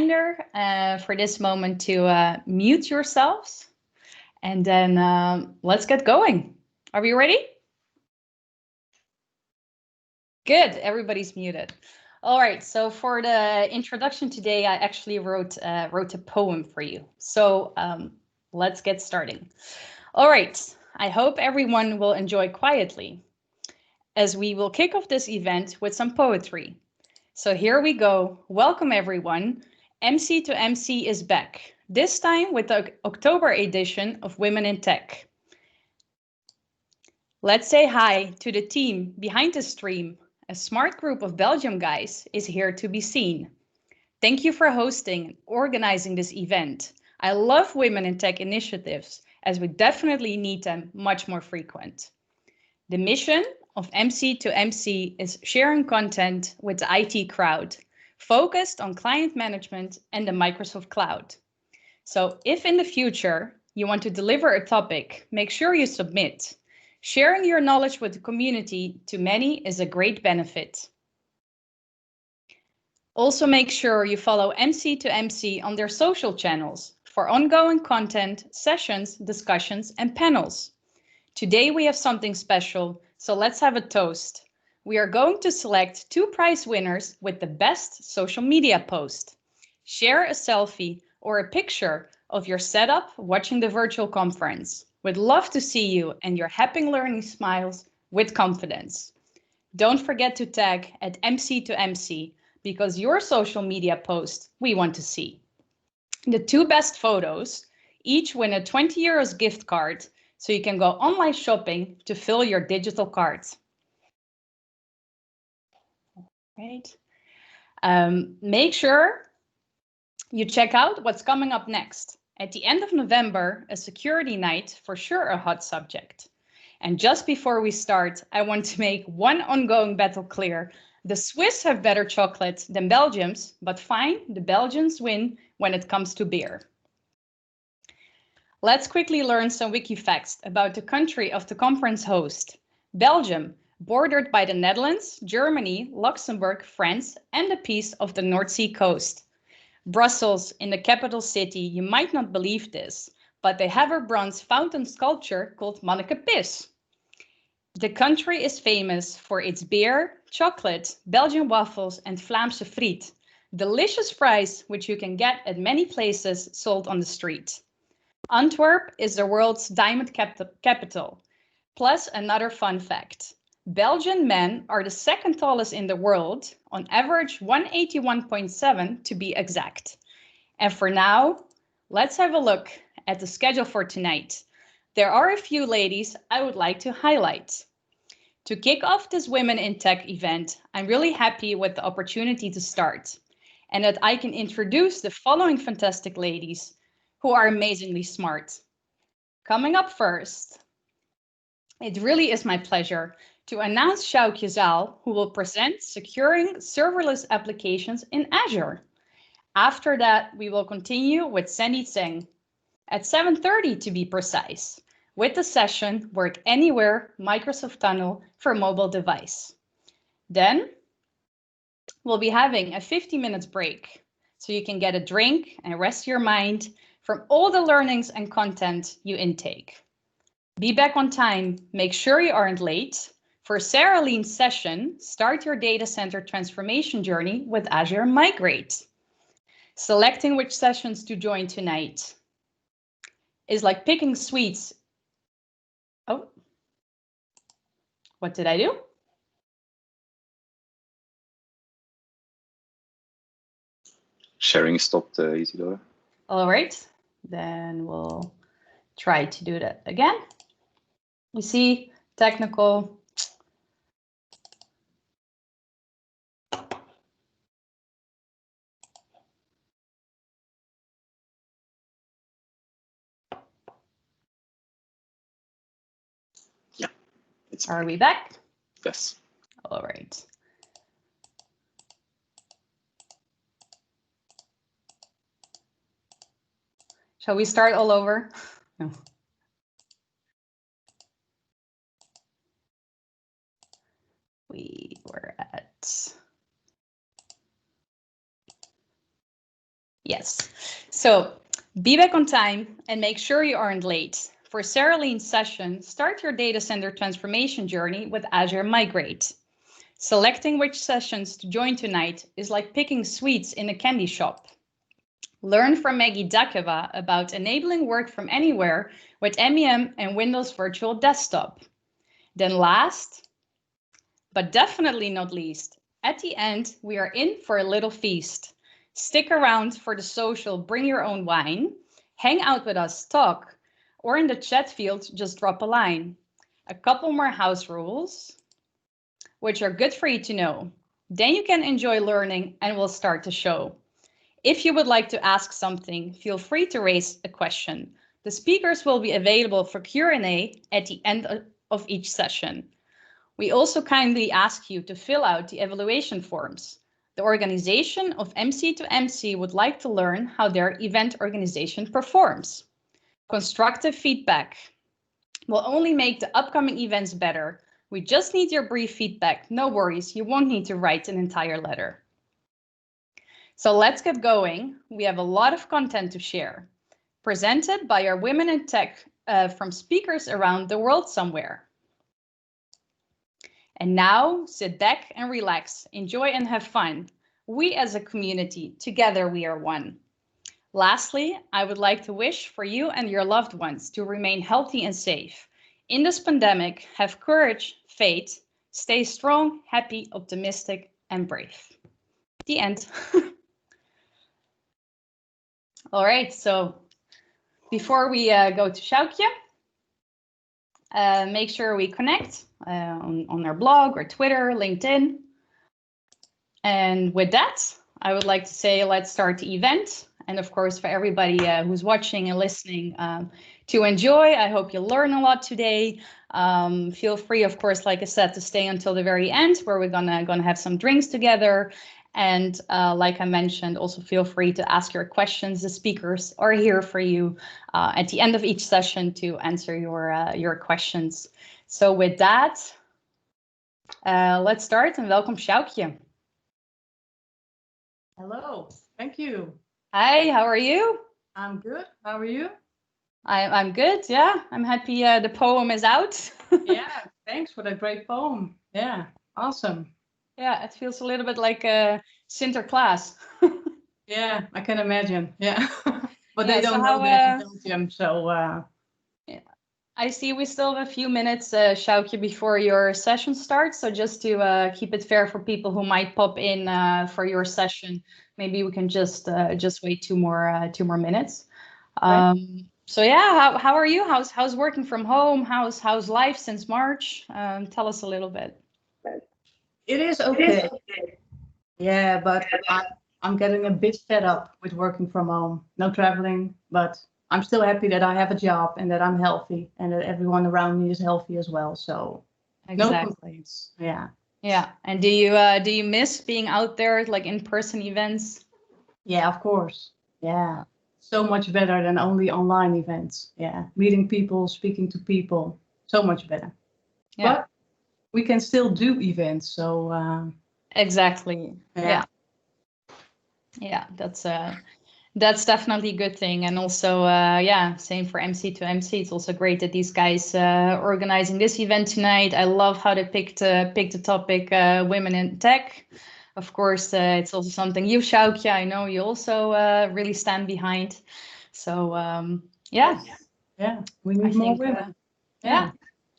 reminder for this moment to mute yourselves, and then let's get going. Are we ready? Good, everybody's muted. All right, so for the introduction today, I actually wrote a poem for you. So let's get starting. All right, I hope everyone will enjoy quietly, as we will kick off this event with some poetry. So here we go. Welcome everyone. MC2MC is back, this time with the October edition of Women in Tech. Let's say hi to the team behind the stream. A smart group of Belgium guys is here to be seen. Thank you for hosting and organizing this event. I love Women in Tech initiatives, as we definitely need them much more frequent. The mission of MC2MC is sharing content with the IT crowd, focused on client management and the Microsoft Cloud. So if in the future you want to deliver a topic, make sure you submit. Sharing your knowledge with the community to many is a great benefit. Also make sure you follow MC2MC on their social channels for ongoing content, sessions, discussions, and panels. Today we have something special, so let's have a toast. We are going to select 2 prize winners with the best social media post. Share a selfie or a picture of your setup watching the virtual conference. We'd love to see you and your happy learning smiles with confidence. Don't forget to tag at MC2MC because your social media post we want to see. The 2 best photos each win a 20 euros gift card, so you can go online shopping to fill your digital card. Right. Make sure you check out what's coming up next. At the end of November, a security night, for sure a hot subject. And just before we start, I want to make one ongoing battle clear. The Swiss have better chocolate than Belgians, but fine, the Belgians win when it comes to beer. Let's quickly learn some wiki facts about the country of the conference host. Belgium, bordered by the Netherlands, Germany, Luxembourg, France, and a piece of the North Sea coast. Brussels, in the capital city, you might not believe this, but they have a bronze fountain sculpture called Manneke Pis. The country is famous for its beer, chocolate, Belgian waffles, and Vlaamse friet. Delicious fries, which you can get at many places sold on the street. Antwerp is the world's diamond capital. Plus another fun fact. Belgian men are the 2nd tallest in the world, on average 181.7 to be exact. And for now, let's have a look at the schedule for tonight. There are a few ladies I would like to highlight. To kick off this Women in Tech event, I'm really happy with the opportunity to start, and that I can introduce the following fantastic ladies who are amazingly smart. Coming up first, it really is my pleasure to announce Sjoukje Zaal, who will present securing serverless applications in Azure. After that, we will continue with Sandy Tseng at 7:30 to be precise, with the session Work Anywhere Microsoft Tunnel for mobile device. Then we'll be having a 50-minute break, so you can get a drink and rest your mind from all the learnings and content you intake. Be back on time, make sure you aren't late. For Sarah Lean's session, start your data center transformation journey with Azure Migrate. Selecting which sessions to join tonight is like picking sweets. Oh, what did I do? Sharing stopped, Isidora. All right, then we'll try to do that again. We see technical. Yeah. Are we back? Yes. All right. Shall we start all over? No. We were at Yes. So be back on time and make sure you aren't late. For Sarah Lean's session, start your data center transformation journey with Azure Migrate. Selecting which sessions to join tonight is like picking sweets in a candy shop. Learn from Maggie Dakeva about enabling work from anywhere with MEM and Windows Virtual Desktop. Then last, but definitely not least, at the end, we are in for a little feast. Stick around for the social, bring your own wine, hang out with us, talk, or in the chat field, just drop a line. A couple more house rules, which are good for you to know. Then you can enjoy learning and we'll start the show. If you would like to ask something, feel free to raise a question. The speakers will be available for Q&A at the end of each session. We also kindly ask you to fill out the evaluation forms. The organization of MC2MC would like to learn how their event organization performs. Constructive feedback will only make the upcoming events better. We just need your brief feedback. No worries, you won't need to write an entire letter. So let's get going. We have a lot of content to share. Presented by our Women in Tech from speakers around the world somewhere. And now sit back and relax, enjoy and have fun. We as a community, together we are one. Lastly, I would like to wish for you and your loved ones to remain healthy and safe. In this pandemic, have courage, faith, stay strong, happy, optimistic, and brave. The end. All right, so before we go to Sjoukje, make sure we connect on our blog or Twitter, LinkedIn. And with that, I would like to say, let's start the event. And of course, for everybody who's watching and listening, to enjoy. I hope you learn a lot today. Feel free, of course, like I said, to stay until the very end, where we're gonna have some drinks together. And like I mentioned, also feel free to ask your questions. The speakers are here for you at the end of each session to answer your questions. So with that, let's start and welcome Sjoukje. Hello, thank you. Hi, how are you? I'm good. How are you? I'm good, yeah. I'm happy the poem is out. Yeah, thanks for that great poem. Yeah, awesome. Yeah, it feels a little bit like a Sinterklaas. Yeah, I can imagine. Yeah, but Yeah, they don't so know that in Belgium, so. Yeah. I see we still have a few minutes, Sjoukje, before your session starts. So just to keep it fair for people who might pop in for your session, maybe we can just wait two more minutes. So yeah, how are you? How's working from home? How's life since March? Tell us a little bit. It is okay. Yeah, but I'm getting a bit fed up with working from home. No traveling, but I'm still happy that I have a job and that I'm healthy and that everyone around me is healthy as well. So Exactly. no complaints. Yeah. Yeah. And do you miss being out there, like in-person events? Yeah, of course. Yeah. So much better than only online events. Yeah. Meeting people, speaking to people. So much better. Yeah. But we can still do events. So Exactly. yeah. Yeah, that's definitely a good thing. And also, yeah, same for MC2MC. It's also great that these guys organizing this event tonight. I love how they picked the topic women in tech. Of course, it's also something you, Sjoukje, I know you also really stand behind. So yeah. Yeah, we need more women. Yeah.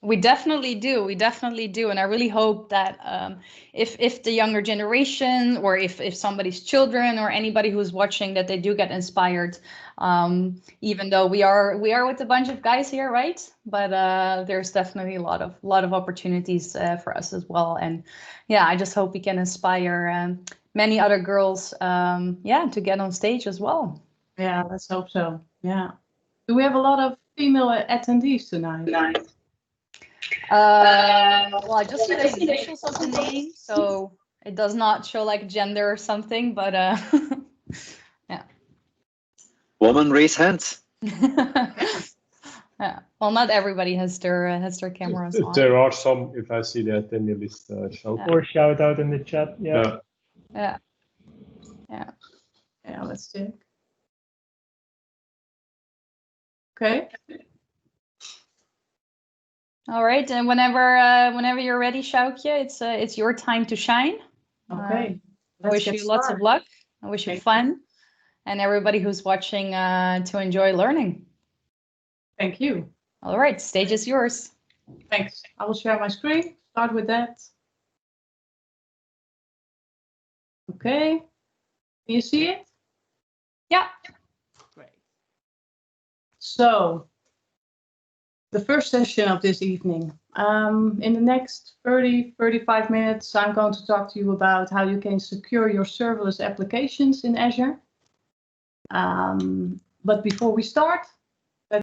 We definitely do. And I really hope that if the younger generation or if somebody's children or anybody who's watching, that they do get inspired. Even though we are with a bunch of guys here, right? But there's definitely a lot of opportunities for us as well. And yeah, I just hope we can inspire many other girls, to get on stage as well. Yeah, let's hope so. Yeah. Do we have a lot of female attendees tonight? Well, I just see the initials of the name, so it does not show like gender or something, but yeah. Woman, raise hands. Yeah. Well, not everybody has their cameras on. There are some, if I see the attendee list, or shout out in the chat. Yeah. Yeah. Yeah, let's check. Okay. All right, and whenever you're ready, Sjoukje, it's your time to shine. Okay. I wish you lots of luck. I wish you fun, and everybody who's watching to enjoy learning. Thank you. All right, stage is yours. Thanks. I will share my screen. Start with that. Okay. Can you see it? Yeah. Great. So, the first session of this evening. In the next 30-35 minutes, I'm going to talk to you about how you can secure your serverless applications in Azure. But before we start,